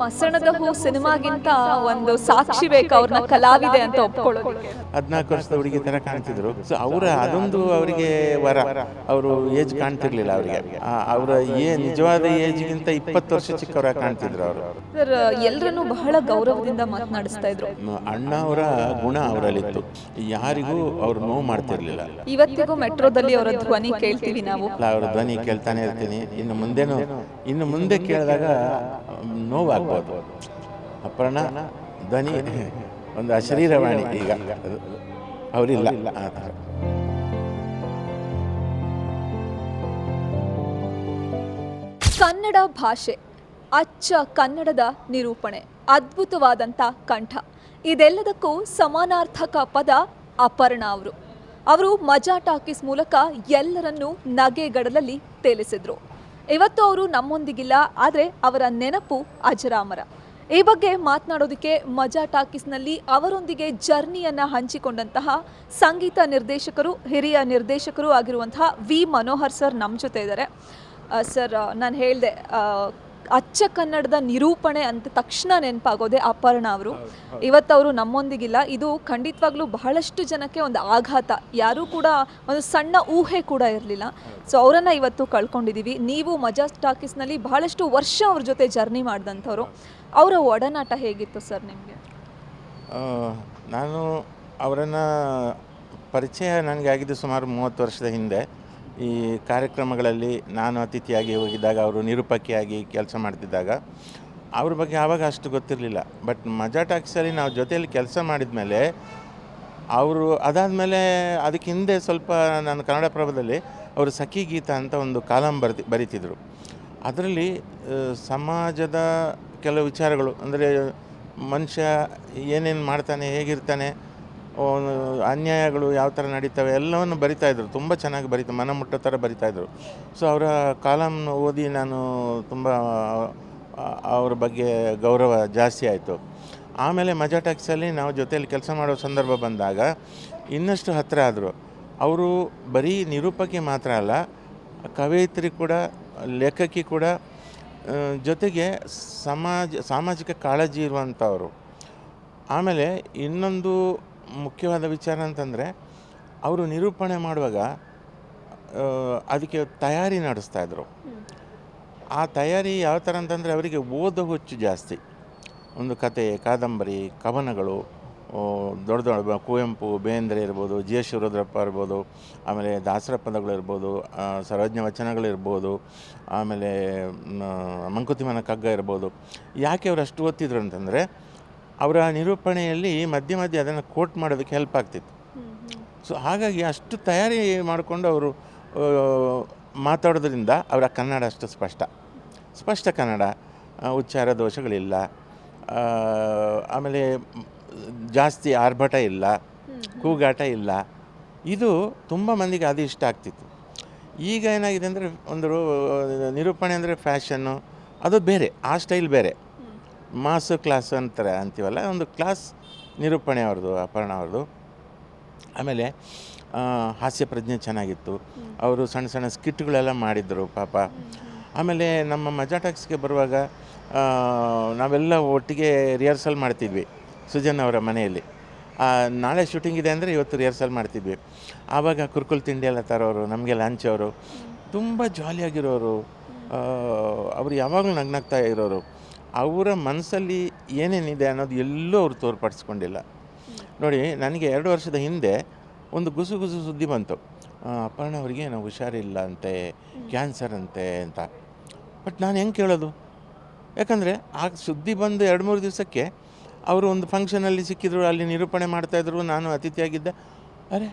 ಮಸಣದ ಹೂ ಸಿನಿಮಾಗಿಂತ ಒಂದು ಸಾಕ್ಷಿ ಬೇಕು ಅವ್ರನ್ನ ಕಲಾವಿದೆ ಅಂತ ಒಪ್ಕೊಳ್ಳೋದಕ್ಕೆ. 14 ವರ್ಷದ ಹುಡುಗಿ ಥರ ಕಾಣ್ತಿದ್ರು. ಸೊ ಅದೊಂದು ಅವರಿಗೆ ವರ. ಅವರು ಏಜ್ ಕಾಣ್ತಿರ್ಲಿಲ್ಲ ಅವರಿಗೆ. ಅವರ ನಿಜವಾದ ಏಜ್ಗಿಂತ 20 ವರ್ಷ ಚಿಕ್ಕವರಾಗಿ ಕಾಣ್ತಿದ್ರು ಅವರು. ಸರ್, ಎಲ್ಲರನ್ನೂ ಬಹಳ ಗೌರವದಿಂದ ಮಾತನಾಡಿಸ್ತಾ ಇದ್ರು. ಅಣ್ಣ ಅವರ ಗುಣ ಅವರಲ್ಲಿತ್ತು. ಯಾರಿಗೂ ಅವ್ರು ನೋವು ಮಾಡ್ತಿರ್ಲಿಲ್ಲ. ಇವತ್ತಿಗೂ ಮೆಟ್ರೋದಲ್ಲಿ ಅವರ ಧ್ವನಿ ಕೇಳ್ತೀವಿ ನಾವು. ಅವರ ಧ್ವನಿ ಕೇಳ್ತಾನೆ ಇರ್ತೀನಿ. ಇನ್ನು ಮುಂದೆ ಕೇಳಿದಾಗ ನೋವಾಗ್ಬೋದು. ಅಪರ್ಣ ಧ್ವನಿ ಒಂದು ಅಶರೀರವಾಣಿ. ಈಗ ಅವರಿಲ್ಲ ಆ ಥರ. ಕನ್ನಡ ಭಾಷೆ, ಅಚ್ಚ ಕನ್ನಡದ ನಿರೂಪಣೆ, ಅದ್ಭುತವಾದಂಥ ಕಂಠ, ಇದೆಲ್ಲದಕ್ಕೂ ಸಮಾನಾರ್ಥಕ ಪದ ಅಪರ್ಣ ಅವರು ಮಜಾ ಟಾಕೀಸ್ ಮೂಲಕ ಎಲ್ಲರನ್ನೂ ನಗೆಗಡಲಲ್ಲಿ ತೇಲಿಸಿದ್ರು. ಇವತ್ತು ಅವರು ನಮ್ಮೊಂದಿಗಿಲ್ಲ, ಆದರೆ ಅವರ ನೆನಪು ಅಜರಾಮರ. ಈ ಬಗ್ಗೆ ಮಾತನಾಡೋದಕ್ಕೆ ಮಜಾ ಟಾಕೀಸ್ನಲ್ಲಿ ಅವರೊಂದಿಗೆ ಜರ್ನಿಯನ್ನು ಹಂಚಿಕೊಂಡಂತಹ ಸಂಗೀತ ನಿರ್ದೇಶಕರು, ಹಿರಿಯ ನಿರ್ದೇಶಕರು ಆಗಿರುವಂತಹ ವಿ ಮನೋಹರ್ ಸರ್ ನಮ್ಮ ಜೊತೆ ಇದ್ದಾರೆ. ಸರ್, ನಾನು ಹೇಳಿದೆ ಅಚ್ಚ ಕನ್ನಡದ ನಿರೂಪಣೆ ಅಂತ ತಕ್ಷಣ ನೆನಪಾಗೋದೆ ಅಪರ್ಣ ಅವರು. ಇವತ್ತು ಅವರು ನಮ್ಮೊಂದಿಗಿಲ್ಲ. ಇದು ಖಂಡಿತವಾಗ್ಲೂ ಬಹಳಷ್ಟು ಜನಕ್ಕೆ ಒಂದು ಆಘಾತ. ಯಾರೂ ಕೂಡ ಒಂದು ಸಣ್ಣ ಊಹೆ ಕೂಡ ಇರಲಿಲ್ಲ. ಸೊ ಅವರನ್ನು ಇವತ್ತು ಕಳ್ಕೊಂಡಿದ್ದೀವಿ. ನೀವು ಮಜಾ ಟಾಕೀಸ್ನಲ್ಲಿ ಬಹಳಷ್ಟು ವರ್ಷ ಅವ್ರ ಜೊತೆ ಜರ್ನಿ ಮಾಡಿದಂಥವ್ರು. ಅವರ ಒಡನಾಟ ಹೇಗಿತ್ತು ಸರ್ ನಿಮಗೆ? ನಾನು ಅವರನ್ನು ಪರಿಚಯ ನನಗೆ ಆಗಿದ್ದು ಸುಮಾರು 30 ವರ್ಷದ ಹಿಂದೆ. ಈ ಕಾರ್ಯಕ್ರಮಗಳಲ್ಲಿ ನಾನು ಅತಿಥಿಯಾಗಿ ಹೋಗಿದ್ದಾಗ, ಅವರು ನಿರೂಪಕಿಯಾಗಿ ಕೆಲಸ ಮಾಡ್ತಿದ್ದಾಗ ಅವ್ರ ಬಗ್ಗೆ ಆವಾಗ ಅಷ್ಟು ಗೊತ್ತಿರಲಿಲ್ಲ. ಬಟ್ ಮಜಾ ಟಾಕೀಸಲ್ಲಿ ನಾವು ಜೊತೆಯಲ್ಲಿ ಕೆಲಸ ಮಾಡಿದ ಮೇಲೆ ಅವರು ಅದಾದಮೇಲೆ ಅದಕ್ಕೆ ಹಿಂದೆ ಸ್ವಲ್ಪ ನಾನು ಕನ್ನಡಪ್ರಭದಲ್ಲಿ ಅವರು ಸಖಿ ಗೀತ ಅಂತ ಒಂದು ಕಾಲಂ ಬರೀತಿದ್ರು. ಅದರಲ್ಲಿ ಸಮಾಜದ ಕೆಲವು ವಿಚಾರಗಳು, ಅಂದರೆ ಮನುಷ್ಯ ಏನೇನು ಮಾಡ್ತಾನೆ, ಹೇಗಿರ್ತಾನೆ, ಅನ್ಯಾಯಗಳು ಯಾವ ಥರ ನಡೀತವೆ ಎಲ್ಲವನ್ನು ಬರಿತಾಯಿದ್ರು. ತುಂಬ ಚೆನ್ನಾಗಿ ಮನ ಮುಟ್ಟೋ ಥರ ಬರಿತಾಯಿದ್ರು. ಸೊ ಅವರ ಕಾಲಮ್ನ ಓದಿ ನಾನು ತುಂಬ ಅವರ ಬಗ್ಗೆ ಗೌರವ ಜಾಸ್ತಿ ಆಯಿತು. ಆಮೇಲೆ ಮಜಾ ಟಾಕೀಸಲ್ಲಿ ನಾವು ಜೊತೆಯಲ್ಲಿ ಕೆಲಸ ಮಾಡೋ ಸಂದರ್ಭ ಬಂದಾಗ ಇನ್ನಷ್ಟು ಹತ್ತಿರ ಆದರು. ಅವರು ಬರೀ ನಿರೂಪಕಿ ಮಾತ್ರ ಅಲ್ಲ, ಕವಯಿತ್ರಿ ಕೂಡ, ಲೇಖಕಿ ಕೂಡ, ಜೊತೆಗೆ ಸಾಮಾಜಿಕ ಕಾಳಜಿ ಇರುವಂಥವರು. ಆಮೇಲೆ ಇನ್ನೊಂದು ಮುಖ್ಯವಾದ ವಿಚಾರ ಅಂತಂದರೆ, ಅವರು ನಿರೂಪಣೆ ಮಾಡುವಾಗ ಅದಕ್ಕೆ ತಯಾರಿ ನಡೆಸ್ತಾಯಿದ್ರು. ಆ ತಯಾರಿ ಯಾವ ಥರ ಅಂತಂದರೆ, ಅವರಿಗೆ ಓದೋ ಹುಚ್ಚು ಜಾಸ್ತಿ. ಒಂದು ಕತೆ, ಕಾದಂಬರಿ, ಕವನಗಳು, ದೊಡ್ಡ ಕುವೆಂಪು, ಬೇಂದ್ರೆ ಇರ್ಬೋದು, ಜಿ ಎಸ್ ಶಿವರುದ್ರಪ್ಪ ಇರ್ಬೋದು, ಆಮೇಲೆ ದಾಸರ ಪದಗಳಿರ್ಬೋದು, ಸರ್ವಜ್ಞ ವಚನಗಳಿರ್ಬೋದು, ಆಮೇಲೆ ಮಂಕುತಿಮ್ಮನ ಕಗ್ಗ ಇರ್ಬೋದು. ಯಾಕೆ ಅವರು ಅಷ್ಟು ಓದ್ತಿದ್ರು ಅಂತಂದರೆ, ಅವರ ನಿರೂಪಣೆಯಲ್ಲಿ ಮಧ್ಯೆ ಮಧ್ಯೆ ಅದನ್ನು ಕೋಟ್ ಮಾಡೋದಕ್ಕೆ ಹೆಲ್ಪ್ ಆಗ್ತಿತ್ತು. ಸೊ ಹಾಗಾಗಿ ಅಷ್ಟು ತಯಾರಿ ಮಾಡಿಕೊಂಡು ಅವರು ಮಾತಾಡೋದ್ರಿಂದ ಅವರ ಕನ್ನಡ ಅಷ್ಟು ಸ್ಪಷ್ಟ ಕನ್ನಡ, ಉಚ್ಚಾರ ದೋಷಗಳಿಲ್ಲ, ಆಮೇಲೆ ಜಾಸ್ತಿ ಆರ್ಭಟ ಇಲ್ಲ, ಕೂಗಾಟ ಇಲ್ಲ. ಇದು ತುಂಬ ಮಂದಿಗೆ ಅದು ಇಷ್ಟ ಆಗ್ತಿತ್ತು. ಈಗ ಏನಾಗಿದೆ ಅಂದರೆ, ಒಂದು ನಿರೂಪಣೆ ಅಂದರೆ ಫ್ಯಾಷನ್ನು, ಅದು ಬೇರೆ, ಆ ಸ್ಟೈಲ್ ಬೇರೆ, ಮಾಸು ಕ್ಲಾಸು ಅಂತೀವಲ್ಲ, ಒಂದು ಕ್ಲಾಸ್ ನಿರೂಪಣೆ ಅವ್ರದ್ದು, ಅಪರ್ಣ ಅವ್ರದ್ದು. ಆಮೇಲೆ ಹಾಸ್ಯ ಪ್ರಜ್ಞೆ ಚೆನ್ನಾಗಿತ್ತು. ಅವರು ಸಣ್ಣ ಸಣ್ಣ ಸ್ಕಿಟ್ಗಳೆಲ್ಲ ಮಾಡಿದರು ಪಾಪ. ಆಮೇಲೆ ನಮ್ಮ ಮಜಾ ಟಾಕೀಸ್ಗೆ ಬರುವಾಗ ನಾವೆಲ್ಲ ಒಟ್ಟಿಗೆ ರಿಹರ್ಸಲ್ ಮಾಡ್ತಿದ್ವಿ ಸುಜನ್ ಅವರ ಮನೆಯಲ್ಲಿ. ನಾಳೆ ಶೂಟಿಂಗ್ ಇದೆ ಅಂದರೆ ಇವತ್ತು ರಿಹರ್ಸಲ್ ಮಾಡ್ತಿದ್ವಿ. ಆವಾಗ ಕುರ್ಕುಲ್ ತಿಂಡಿ ಎಲ್ಲ ತರೋರು, ನಮಗೆಲ್ಲ ಹಂಚೋರು, ತುಂಬ ಜಾಲಿಯಾಗಿರೋರು. ಅವರು ಯಾವಾಗಲೂ ನಗ್ನಾಗ್ತಾ ಇರೋರು. ಅವರ ಮನಸ್ಸಲ್ಲಿ ಏನೇನಿದೆ ಅನ್ನೋದು ಎಲ್ಲೂ ಅವರು ತೋರ್ಪಡಿಸ್ಕೊಂಡಿಲ್ಲ. ನೋಡಿ, ನನಗೆ 2 ವರ್ಷದ ಹಿಂದೆ ಒಂದು ಗುಸು ಸುದ್ದಿ ಬಂತು, ಅಪರ್ಣ ಅವರಿಗೆ ನಾವು ಹುಷಾರಿಲ್ಲ ಅಂತೆ, ಕ್ಯಾನ್ಸರ್ ಅಂತೆ ಅಂತ. ಬಟ್ ನಾನು ಹೆಂಗೆ ಕೇಳೋದು? ಯಾಕಂದರೆ ಆ ಸುದ್ದಿ ಬಂದು 2-3 ದಿವಸಕ್ಕೆ ಅವರು ಒಂದು ಫಂಕ್ಷನಲ್ಲಿ ಸಿಕ್ಕಿದ್ರು, ಅಲ್ಲಿ ನಿರೂಪಣೆ ಮಾಡ್ತಾಯಿದ್ರು. ನಾನು ಅತಿಥಿಯಾಗಿದ್ದೆ. ಅರೆ,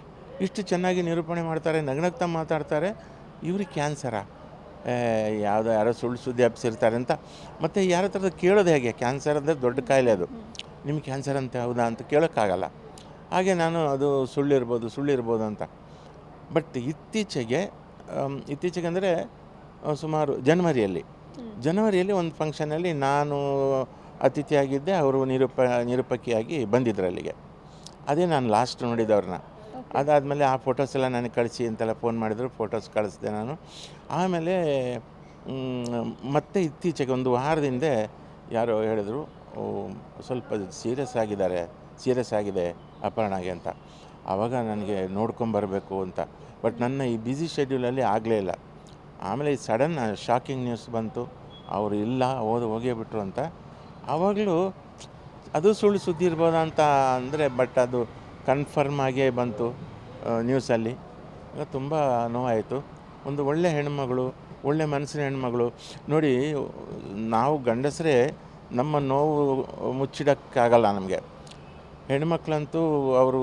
ಇಷ್ಟು ಚೆನ್ನಾಗಿ ನಿರೂಪಣೆ ಮಾಡ್ತಾರೆ, ನಗ್ನಗ್ತಾ ಮಾತಾಡ್ತಾರೆ, ಇವ್ರಿಗೆ ಕ್ಯಾನ್ಸರಾ? ಯಾರೋ ಸುಳ್ಳು ಸುದ್ದಿ ಹಬ್ಸಿರ್ತಾರೆ ಅಂತ. ಮತ್ತು ಯಾರ ಥರದ ಕೇಳೋದು ಹೇಗೆ? ಕ್ಯಾನ್ಸರ್ ಅಂದರೆ ದೊಡ್ಡ ಕಾಯಿಲೆ, ಅದು ನಿಮಗೆ ಕ್ಯಾನ್ಸರ್ ಅಂತ ಹೌದಾ ಅಂತ ಕೇಳೋಕ್ಕಾಗಲ್ಲ. ಹಾಗೆ ನಾನು ಅದು ಸುಳ್ಳಿರ್ಬೋದು ಅಂತ. ಬಟ್ ಇತ್ತೀಚೆಗೆ ಅಂದರೆ ಸುಮಾರು ಜನವರಿಯಲ್ಲಿ ಒಂದು ಫಂಕ್ಷನಲ್ಲಿ ನಾನು ಅತಿಥಿಯಾಗಿದ್ದೆ. ಅವರು ನಿರೂಪಕಿಯಾಗಿ ಬಂದಿದ್ರು ಅಲ್ಲಿಗೆ. ಅದೇ ನಾನು ಲಾಸ್ಟ್ ನೋಡಿದವ್ರನ್ನ. ಅದಾದಮೇಲೆ ಆ ಫೋಟೋಸ್ ಎಲ್ಲ ನನಗೆ ಕಳಿಸಿ ಅಂತೆಲ್ಲ ಫೋನ್ ಮಾಡಿದರು. ಫೋಟೋಸ್ ಕಳಿಸಿದೆ ನಾನು. ಆಮೇಲೆ ಮತ್ತೆ ಇತ್ತೀಚೆಗೆ ಒಂದು ವಾರದಿಂದ ಯಾರೋ ಹೇಳಿದ್ರು ಸ್ವಲ್ಪ ಸೀರಿಯಸ್ ಆಗಿದೆ ಅಪರ್ಣಾಗೆ ಅಂತ. ಆವಾಗ ನನಗೆ ನೋಡ್ಕೊಂಬರಬೇಕು ಅಂತ, ಬಟ್ ನನ್ನ ಈ ಬ್ಯುಸಿ ಶೆಡ್ಯೂಲಲ್ಲಿ ಆಗಲೇ ಇಲ್ಲ. ಆಮೇಲೆ ಈ ಸಡನ್ ಶಾಕಿಂಗ್ ನ್ಯೂಸ್ ಬಂತು, ಅವರು ಇಲ್ಲ ಹೋಗೇ ಬಿಟ್ರು ಅಂತ. ಆವಾಗಲೂ ಅದು ಸುಳ್ಳು ಸುದ್ದಿ ಇರ್ಬೋದಾ ಅಂತ ಅಂದರೆ, ಬಟ್ ಅದು ಕನ್ಫರ್ಮ್ ಆಗೇ ಬಂತು ನ್ಯೂಸಲ್ಲಿ. ತುಂಬ ನೋವಾಯಿತು. ಒಂದು ಒಳ್ಳೆ ಹೆಣ್ಮಗಳು, ಒಳ್ಳೆ ಮನಸ್ಸಿನ ಹೆಣ್ಮಗಳು ನೋಡಿ. ನಾವು ಗಂಡಸರೇ ನಮ್ಮ ನೋವು ಮುಚ್ಚಿಡೋಕ್ಕಾಗಲ್ಲ ನಮಗೆ. ಹೆಣ್ಮಕ್ಳಂತೂ ಅವರು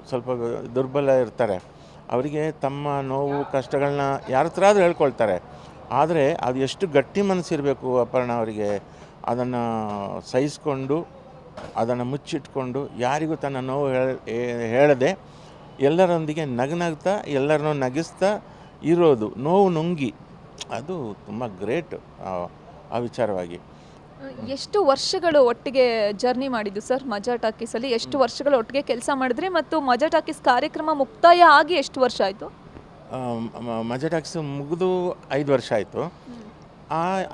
ಸ್ವಲ್ಪ ದುರ್ಬಲ ಇರ್ತಾರೆ. ಅವರಿಗೆ ತಮ್ಮ ನೋವು ಕಷ್ಟಗಳನ್ನ ಯಾರ ಹತ್ರ ಆದರೂ ಹೇಳ್ಕೊಳ್ತಾರೆ. ಆದರೆ ಅದು ಎಷ್ಟು ಗಟ್ಟಿ ಮನಸ್ಸಿರಬೇಕು ಅಪರ್ಣ ಅವರಿಗೆ, ಅದನ್ನು ಸಹಿಸ್ಕೊಂಡು ಅದನ್ನು ಮುಚ್ಚಿಟ್ಕೊಂಡು ಯಾರಿಗೂ ತನ್ನ ನೋವು ಹೇಳದೆ ಎಲ್ಲರೊಂದಿಗೆ ನಗ್ನಗ್ತಾ ಎಲ್ಲರನ್ನೂ ನಗಿಸ್ತಾ ಇರೋದು, ನೋವು ನುಂಗಿ, ಅದು ತುಂಬ ಗ್ರೇಟ್ ಆ ವಿಚಾರವಾಗಿ. ಎಷ್ಟು ವರ್ಷಗಳು ಒಟ್ಟಿಗೆ ಜರ್ನಿ ಮಾಡಿದ್ದು ಸರ್ ಮಜಾ ಟಾಕೀಸಲ್ಲಿ? ಎಷ್ಟು ವರ್ಷಗಳು ಒಟ್ಟಿಗೆ ಕೆಲಸ ಮಾಡಿದ್ರಿ ಮತ್ತು ಮಜಾ ಟಾಕೀಸ್ ಕಾರ್ಯಕ್ರಮ ಮುಕ್ತಾಯ ಆಗಿ ಎಷ್ಟು ವರ್ಷ ಆಯಿತು? ಮಜಾ ಟಾಕೀಸ್ ಮುಗಿದು 5 ವರ್ಷ ಆಯಿತು.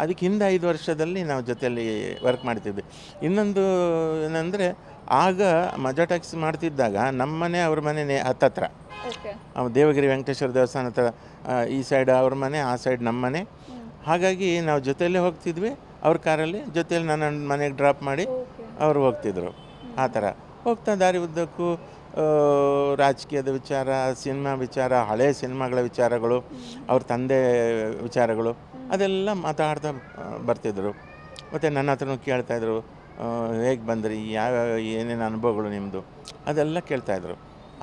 ಅದಕ್ಕೆ ಹಿಂದೆ 5 ವರ್ಷದಲ್ಲಿ ನಾವು ಜೊತೆಯಲ್ಲಿ ವರ್ಕ್ ಮಾಡ್ತಿದ್ವಿ. ಇನ್ನೊಂದು ಏನಂದರೆ, ಆಗ ಮಜಾ ಟಾಕೀಸ್ ಮಾಡ್ತಿದ್ದಾಗ ನಮ್ಮನೆ ಅವ್ರ ಮನೆ ಹತ್ತತ್ರ, ದೇವಗಿರಿ ವೆಂಕಟೇಶ್ವರ ದೇವಸ್ಥಾನ ಹತ್ರ ಈ ಸೈಡ್ ಅವ್ರ ಮನೆ, ಆ ಸೈಡ್ ನಮ್ಮ ಮನೆ. ಹಾಗಾಗಿ ನಾವು ಜೊತೆಯಲ್ಲೇ ಹೋಗ್ತಿದ್ವಿ. ಅವ್ರ ಕಾರಲ್ಲಿ ಜೊತೆಯಲ್ಲಿ ನನ್ನ ಮನೆಗೆ ಡ್ರಾಪ್ ಮಾಡಿ ಅವರು ಹೋಗ್ತಿದ್ರು. ಆ ಥರ ಹೋಗ್ತಾ ದಾರಿ ಉದ್ದಕ್ಕೂ ರಾಜಕೀಯದ ವಿಚಾರ, ಸಿನಿಮಾ ವಿಚಾರ, ಹಳೆಯ ಸಿನಿಮಾಗಳ ವಿಚಾರಗಳು, ಅವ್ರ ತಂದೆ ವಿಚಾರಗಳು, ಅದೆಲ್ಲ ಮಾತಾಡ್ತಾ ಬರ್ತಿದ್ರು. ಮತ್ತು ನನ್ನ ಹತ್ರನೂ ಕೇಳ್ತಾಯಿದ್ರು, ಹೇಗೆ ಬಂದ್ರಿ, ಏನೇನು ಅನುಭವಗಳು ನಿಮ್ಮದು, ಅದೆಲ್ಲ ಕೇಳ್ತಾಯಿದ್ರು.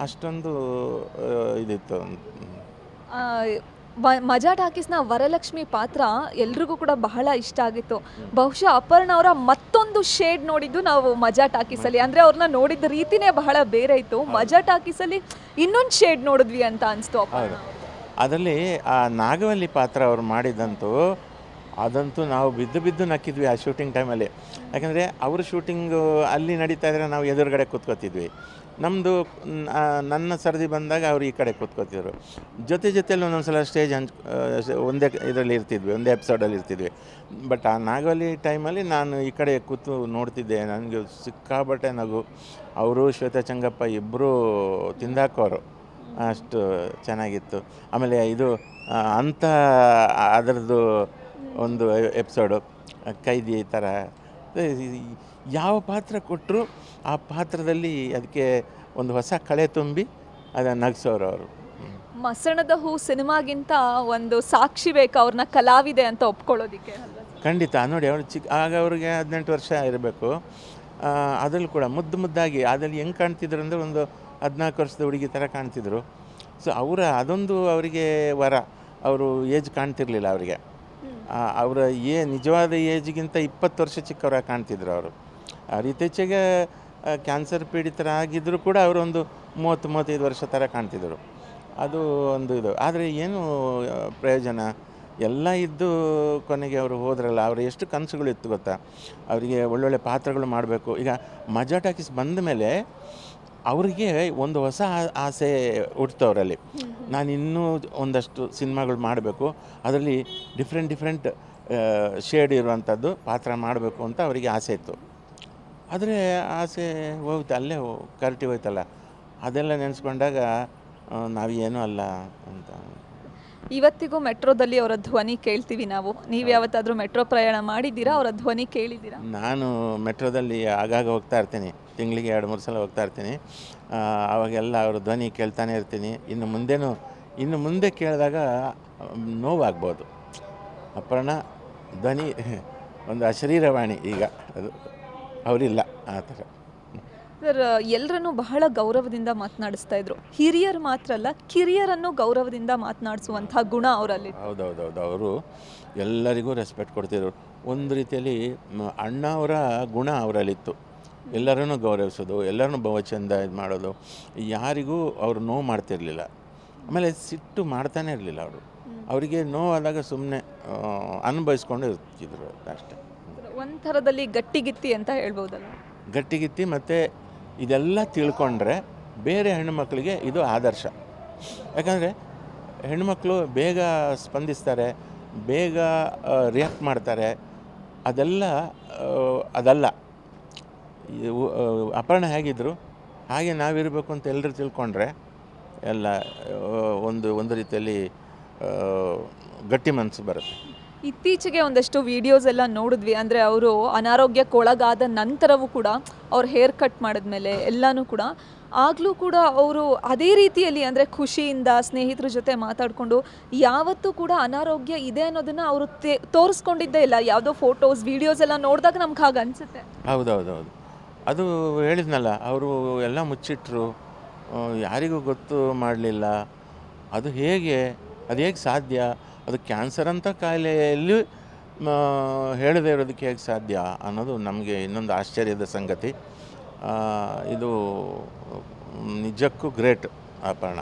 ಅಷ್ಟೊಂದು ಇದಿತ್ತು. ಮಜಾ ಟಾಕೀಸ್ನ ವರಲಕ್ಷ್ಮಿ ಪಾತ್ರ ಎಲ್ರಿಗೂ ಕೂಡ ಬಹಳ ಇಷ್ಟ ಆಗಿತ್ತು. ಬಹುಶಃ ಅಪರ್ಣ ಅವರ ಮತ್ತೊಂದು ಶೇಡ್ ನೋಡಿದ್ದು ನಾವು ಮಜಾ ಟಾಕೀಸಲ್ಲಿ. ಅಂದರೆ ಅವ್ರನ್ನ ನೋಡಿದ ರೀತಿನೇ ಬಹಳ ಬೇರೆ ಇತ್ತು. ಮಜಾ ಟಾಕೀಸಲ್ಲಿ ಇನ್ನೊಂದು ಶೇಡ್ ನೋಡಿದ್ವಿ ಅಂತ ಅನಿಸ್ತು. ಹೌದು, ಅದರಲ್ಲಿ ಆ ನಾಗವಲ್ಲಿ ಪಾತ್ರ ಅವ್ರು ಮಾಡಿದಂತೂ ಅದಂತೂ ನಾವು ಬಿದ್ದು ನಕ್ಕಿದ್ವಿ ಆ ಶೂಟಿಂಗ್ ಟೈಮಲ್ಲಿ. ಯಾಕಂದರೆ ಅವ್ರ ಶೂಟಿಂಗು ಅಲ್ಲಿ ನಡೀತಾ ಇದ್ದರೆ ನಾವು ಎದುರುಗಡೆ ಕೂತ್ಕೋತಿದ್ವಿ. ನಮ್ಮದು ನನ್ನ ಸರದಿ ಬಂದಾಗ ಅವ್ರು ಈ ಕಡೆ ಕೂತ್ಕೋತಿದ್ರು. ಜೊತೆಯಲ್ಲಿ ಒಂದೊಂದು ಸಲ ಸ್ಟೇಜ್ ಒಂದೇ ಇದರಲ್ಲಿ ಇರ್ತಿದ್ವಿ, ಒಂದೇ ಎಪಿಸೋಡಲ್ಲಿ ಇರ್ತಿದ್ವಿ. ಬಟ್ ಆ ನಾಗವಲ್ಲಿ ಟೈಮಲ್ಲಿ ನಾನು ಈ ಕಡೆ ಕೂತು ನೋಡ್ತಿದ್ದೆ. ನನಗೆ ಸಿಕ್ಕಾಬಟ್ಟೆ ನಗು. ಅವರು ಶ್ವೇತಾ ಚಂಗಪ್ಪ ಇಬ್ಬರು ತಿಂದಾಕೋರು, ಅಷ್ಟು ಚೆನ್ನಾಗಿತ್ತು. ಆಮೇಲೆ ಇದು ಅಂಥ ಅದರದ್ದು ಒಂದು ಎಪಿಸೋಡು, ಕೈದಿ ಥರ ಯಾವ ಪಾತ್ರ ಕೊಟ್ಟರು ಆ ಪಾತ್ರದಲ್ಲಿ ಅದಕ್ಕೆ ಒಂದು ಹೊಸ ಕಳೆ ತುಂಬಿ ಅದನ್ನು ನಗಿಸೋರು ಅವರು. ಮಸಣದ ಹೂ ಸಿನಿಮಾಗಿಂತ ಒಂದು ಸಾಕ್ಷಿ ಬೇಕು ಅವ್ರನ್ನ ಕಲಾವಿದೆ ಅಂತ ಒಪ್ಕೊಳ್ಳೋದಿಕ್ಕೆ. ಖಂಡಿತ. ನೋಡಿ, ಅವರು ಆಗ ಅವ್ರಿಗೆ 18 ವರ್ಷ ಇರಬೇಕು. ಅದರಲ್ಲೂ ಕೂಡ ಮುದ್ದಾಗಿ ಅದರಲ್ಲಿ ಹೆಂಗೆ ಕಾಣ್ತಿದ್ರು ಅಂದರೆ, ಒಂದು 14 ವರ್ಷದ ಹುಡುಗಿ ಥರ ಕಾಣ್ತಿದ್ರು. ಸೊ ಅದೊಂದು ಅವರಿಗೆ ವರ. ಅವರು ಏಜ್ ಕಾಣ್ತಿರ್ಲಿಲ್ಲ ಅವರಿಗೆ. ಅವರ ನಿಜವಾದ ಏಜ್ಗಿಂತ 20 ವರ್ಷ ಚಿಕ್ಕವರಾಗಿ ಕಾಣ್ತಿದ್ರು ಅವರು. ಇತ್ತೀಚೆಗೆ ಕ್ಯಾನ್ಸರ್ ಪೀಡಿತರಾಗಿದ್ದರೂ ಕೂಡ ಅವರು ಒಂದು 30-35 ವರ್ಷ ಥರ ಕಾಣ್ತಿದ್ರು. ಅದು ಒಂದು ಇದು. ಆದರೆ ಏನು ಪ್ರಯೋಜನ, ಎಲ್ಲ ಇದ್ದು ಕೊನೆಗೆ ಅವರು ಹೋದ್ರಲ್ಲ. ಅವರು ಎಷ್ಟು ಕನಸುಗಳಿತ್ತು ಗೊತ್ತಾ ಅವರಿಗೆ, ಒಳ್ಳೊಳ್ಳೆ ಪಾತ್ರಗಳು ಮಾಡಬೇಕು. ಈಗ ಮಜಾ ಟಾಕೀಸ್ ಬಂದ ಮೇಲೆ ಅವರಿಗೆ ಒಂದು ಹೊಸ ಆಸೆ ಹುಟ್ಟಿತು ಅವರಲ್ಲಿ. ನಾನು ಇನ್ನೂ ಒಂದಷ್ಟು ಸಿನಿಮಾಗಳು ಮಾಡಬೇಕು, ಅದರಲ್ಲಿ ಡಿಫ್ರೆಂಟ್ ಶೇಡ್ ಇರುವಂಥದ್ದು ಪಾತ್ರ ಮಾಡಬೇಕು ಅಂತ ಅವರಿಗೆ ಆಸೆ ಇತ್ತು. ಆದರೆ ಆಸೆ ಹೋಗ್ತು, ಅಲ್ಲೇ ಕರಟಿ ಹೋಯ್ತಲ್ಲ. ಅದೆಲ್ಲ ನೆನೆಸ್ಕೊಂಡಾಗ ನಾವೇನೂ ಅಲ್ಲ ಅಂತ. ಇವತ್ತಿಗೂ ಮೆಟ್ರೋದಲ್ಲಿ ಅವರ ಧ್ವನಿ ಕೇಳ್ತೀವಿ ನಾವು. ನೀವು ಯಾವತ್ತಾದರೂ ಮೆಟ್ರೋ ಪ್ರಯಾಣ ಮಾಡಿದ್ದೀರಾ? ಅವರ ಧ್ವನಿ ಕೇಳಿದ್ದೀರಾ? ನಾನು ಮೆಟ್ರೋದಲ್ಲಿ ಆಗಾಗ ಹೋಗ್ತಾ ಇರ್ತೀನಿ, ತಿಂಗಳಿಗೆ 2-3 ಸಲ ಹೋಗ್ತಾ ಇರ್ತೀನಿ. ಆವಾಗೆಲ್ಲ ಅವ್ರ ಧ್ವನಿ ಕೇಳ್ತಾನೆ ಇರ್ತೀನಿ. ಇನ್ನು ಮುಂದೆ ಕೇಳಿದಾಗ ನೋವಾಗ್ಬೋದು. ಅಪರ್ಣ ಧ್ವನಿ ಒಂದು ಅಶರೀರವಾಣಿ ಈಗ, ಅದು ಅವರಿಲ್ಲ ಆ ಥರ. ಸರ್, ಎಲ್ಲರನ್ನೂ ಬಹಳ ಗೌರವದಿಂದ ಮಾತನಾಡಿಸ್ತಾ ಇದ್ರು. ಹಿರಿಯರು ಮಾತ್ರ ಅಲ್ಲ, ಕಿರಿಯರನ್ನು ಗೌರವದಿಂದ ಮಾತನಾಡಿಸುವಂಥ ಗುಣ ಅವರಲ್ಲಿ. ಹೌದೌದೌದು. ಅವರು ಎಲ್ಲರಿಗೂ ರೆಸ್ಪೆಕ್ಟ್ ಕೊಡ್ತಿದ್ರು. ಒಂದು ರೀತಿಯಲ್ಲಿ ಅಣ್ಣ ಅವರ ಗುಣ ಅವರಲ್ಲಿತ್ತು. ಎಲ್ಲರನ್ನೂ ಗೌರವಿಸೋದು, ಎಲ್ಲರನ್ನೂ ಬಹುಚಂದ ಇದು ಮಾಡೋದು, ಯಾರಿಗೂ ಅವರು ನೋವು ಮಾಡ್ತಿರಲಿಲ್ಲ. ಆಮೇಲೆ ಸಿಟ್ಟು ಮಾಡ್ತಾನೆ ಇರಲಿಲ್ಲ ಅವರು. ಅವರಿಗೆ ನೋವಾದಾಗ ಸುಮ್ಮನೆ ಅನುಭವಿಸ್ಕೊಂಡು ಇರ್ತಿದ್ರು ಅಷ್ಟೇ. ಒಂಥರದಲ್ಲಿ ಗಟ್ಟಿಗಿತ್ತಿ ಅಂತ ಹೇಳ್ಬೋದಲ್ಲ. ಗಟ್ಟಿಗಿತ್ತಿ. ಮತ್ತು ಇದೆಲ್ಲ ತಿಳ್ಕೊಂಡ್ರೆ ಬೇರೆ ಹೆಣ್ಣುಮಕ್ಕಳಿಗೆ ಇದು ಆದರ್ಶ. ಯಾಕಂದರೆ ಹೆಣ್ಣುಮಕ್ಕಳು ಬೇಗ ಸ್ಪಂದಿಸ್ತಾರೆ, ಬೇಗ ರಿಯಾಕ್ಟ್ ಮಾಡ್ತಾರೆ. ಅದೆಲ್ಲ ಅದಲ್ಲ. ಅಪರ್ಣ ಹೇಗಿದ್ದರು ಹಾಗೆ ನಾವಿರಬೇಕು ಅಂತ ಎಲ್ಲರೂ ತಿಳ್ಕೊಂಡ್ರೆ ಎಲ್ಲ ಒಂದು ರೀತಿಯಲ್ಲಿ ಗಟ್ಟಿ ಮನಸ್ಸು ಬರುತ್ತೆ. ಇತ್ತೀಚೆಗೆ ಒಂದಷ್ಟು ವಿಡಿಯೋಸ್ ಎಲ್ಲ ನೋಡಿದ್ವಿ. ಅಂದರೆ ಅವರು ಅನಾರೋಗ್ಯಕ್ಕೆ ಒಳಗಾದ ನಂತರವೂ ಕೂಡ ಅವ್ರು ಹೇರ್ ಕಟ್ ಮಾಡಿದ್ಮೇಲೆ ಎಲ್ಲನೂ ಕೂಡ ಆಗಲೂ ಕೂಡ ಅವರು ಅದೇ ರೀತಿಯಲ್ಲಿ ಅಂದರೆ ಖುಷಿಯಿಂದ ಸ್ನೇಹಿತರ ಜೊತೆ ಮಾತಾಡಿಕೊಂಡು ಯಾವತ್ತೂ ಕೂಡ ಅನಾರೋಗ್ಯ ಇದೆ ಅನ್ನೋದನ್ನು ಅವರು ತೋರಿಸ್ಕೊಂಡಿದ್ದೇ ಇಲ್ಲ. ಯಾವುದೋ ಫೋಟೋಸ್ ವಿಡಿಯೋಸ್ ಎಲ್ಲ ನೋಡಿದಾಗ ನಮ್ಗೆ ಹಾಗೆ ಅನಿಸುತ್ತೆ. ಹೌದೌದೌದು, ಅದು ಹೇಳಿದ್ನಲ್ಲ, ಅವರು ಎಲ್ಲ ಮುಚ್ಚಿಟ್ರು, ಯಾರಿಗೂ ಗೊತ್ತು ಮಾಡಲಿಲ್ಲ. ಅದು ಹೇಗೆ ಸಾಧ್ಯ? ಅದು ಕ್ಯಾನ್ಸರ್ ಅಂತ ಕಾಯಿಲೆಯಲ್ಲಿ ಹೇಳದೇ ಇರೋದಕ್ಕೆ ಹೇಗೆ ಸಾಧ್ಯ ಅನ್ನೋದು ನಮಗೆ ಇನ್ನೊಂದು ಆಶ್ಚರ್ಯದ ಸಂಗತಿ. ಇದು ನಿಜಕ್ಕೂ ಗ್ರೇಟ್ ಅಪರ್ಣ.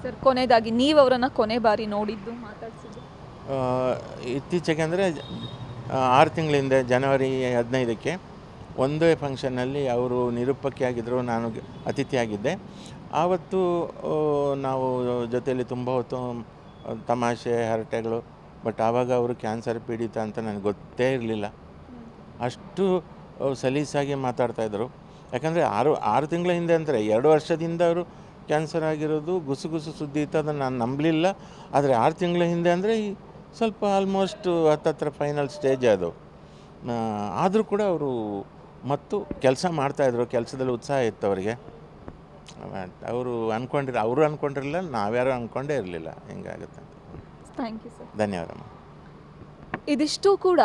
ಸರ್, ಕೊನೆಯದಾಗಿ ನೀವು ಅವರನ್ನು ಕೊನೆ ಬಾರಿ ನೋಡಿದ್ದು, ಮಾತಾಡ್ಸಿದ್ದು? ಇತ್ತೀಚೆಗೆ ಅಂದರೆ 6 ತಿಂಗಳ ಹಿಂದೆ ಜನವರಿ 15ಕ್ಕೆ ಒಂದೇ ಫಂಕ್ಷನ್ನಲ್ಲಿ ಅವರು ನಿರೂಪಕಿಯಾಗಿದ್ದರು, ನಾನು ಅತಿಥಿಯಾಗಿದ್ದೆ. ಆವತ್ತು ನಾವು ಜೊತೆಯಲ್ಲಿ ತುಂಬ ಹೊತ್ತು ತಮಾಷೆ ಹರಟೆಗಳು. ಬಟ್ ಆವಾಗ ಅವರು ಕ್ಯಾನ್ಸರ್ ಪೀಡಿತ ಅಂತ ನನಗೆ ಗೊತ್ತೇ ಇರಲಿಲ್ಲ. ಅಷ್ಟು ಸಲೀಸಾಗಿ ಮಾತಾಡ್ತಾಯಿದ್ರು. ಯಾಕಂದರೆ 6 ತಿಂಗಳ ಹಿಂದೆ ಅಂದರೆ 2 ವರ್ಷದಿಂದ ಅವರು ಕ್ಯಾನ್ಸರ್ ಆಗಿರೋದು ಗುಸು ಸುದ್ದಿ ಇತ್ತು, ಅದನ್ನು ನಾನು ನಂಬಲಿಲ್ಲ. ಆದರೆ 6 ತಿಂಗಳ ಹಿಂದೆ ಅಂದರೆ ಸ್ವಲ್ಪ ಆಲ್ಮೋಸ್ಟ್ ಹತ್ತತ್ರ ಫೈನಲ್ ಸ್ಟೇಜ್ ಅದು. ಆದರೂ ಕೂಡ ಅವರು ಮತ್ತು ಕೆಲಸ ಮಾಡ್ತಾಯಿದ್ರು, ಕೆಲಸದಲ್ಲಿ ಉತ್ಸಾಹ ಇತ್ತು ಅವರಿಗೆ. ಅವರು ಅಂದ್ಕೊಂಡಿರಲಿಲ್ಲ, ನಾವ್ಯಾರು ಅಂದ್ಕೊಂಡೇ ಇರಲಿಲ್ಲ ಹಿಂಗಾಗುತ್ತೆ. Thank you sir. ಧನ್ಯವಾದ. ಇದಿಷ್ಟು ಕೂಡ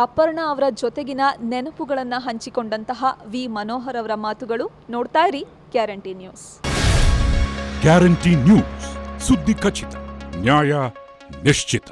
ಅಪರ್ಣ ಅವರ ಜೊತೆಗಿನ ನೆನಪುಗಳನ್ನು ಹಂಚಿಕೊಂಡಂತಹ ವಿ ಮನೋಹರ್ ಅವರ ಮಾತುಗಳು. ನೋಡ್ತಾ ಇರಿ ಗ್ಯಾರಂಟಿ ನ್ಯೂಸ್. ಗ್ಯಾರಂಟಿ ನ್ಯೂಸ್, ಸುದ್ದಿ ಖಚಿತ, ನ್ಯಾಯ ನಿಶ್ಚಿತ.